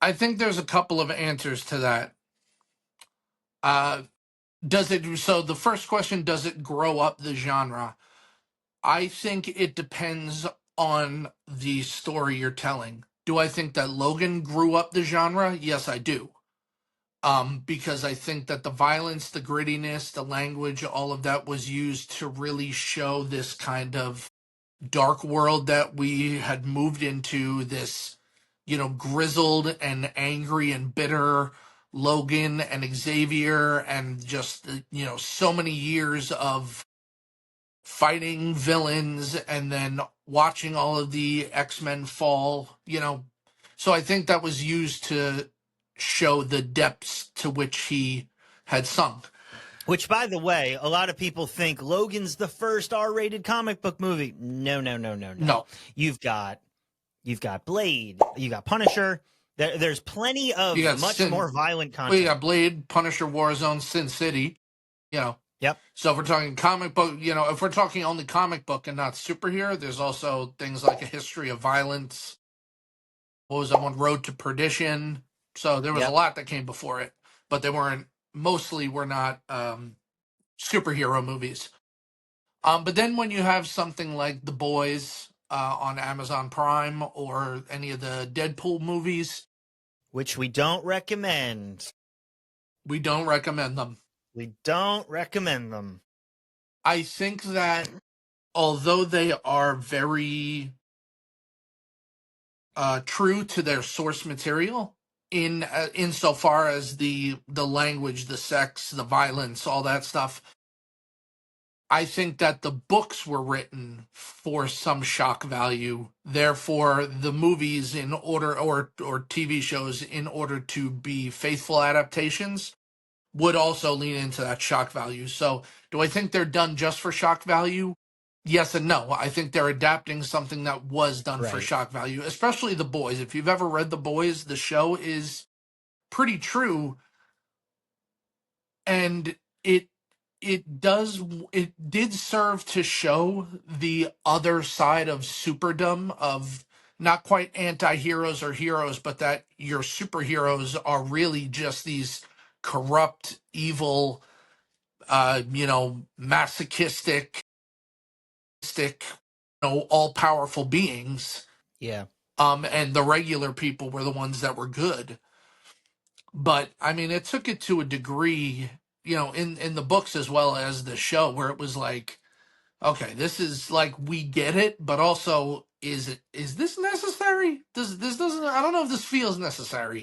I think there's a couple of answers to that. Uh, so the first question, does it grow up the genre? I think it depends on the story you're telling. Do I think that Logan grew up the genre? Yes, I do. Because I think that the violence, the grittiness, the language, all of that was used to really show this kind of dark world that we had moved into, this, grizzled and angry and bitter Logan and Xavier, and just, so many years of fighting villains and then watching all of the X-Men fall. So I think that was used to show the depths to which he had sunk. Which, by the way, a lot of people think Logan's the first R-rated comic book movie. No. No. You've got Blade, you got Punisher. There's plenty of much more violent content. Well, you got Blade, Punisher, Warzone, Sin City. Yep. So if we're talking comic book, if we're talking only comic book and not superhero, there's also things like A History of Violence. What was that one? Road to Perdition. So there was a lot that came before it, but they mostly were not superhero movies. But then when you have something like The Boys on Amazon Prime, or any of the Deadpool movies, which we don't recommend. We don't recommend them. I think that although they are very true to their source material insofar as the language, the sex, the violence, all that stuff, I think that the books were written for some shock value. Therefore, the movies, in order, or TV shows, in order to be faithful adaptations, would also lean into that shock value. So, do I think they're done just for shock value? Yes and no. I think they're adapting something that was done for shock value, especially The Boys. If you've ever read The Boys, the show is pretty true, and it did serve to show the other side of superdom, of not quite anti-heroes or heroes, but that your superheroes are really just these corrupt, evil, masochistic, all-powerful beings. Yeah. And the regular people were the ones that were good. But I mean, it took it to a degree, in the books as well as the show, where it was like, okay, this is like, we get it, but also, is this necessary? I don't know if this feels necessary.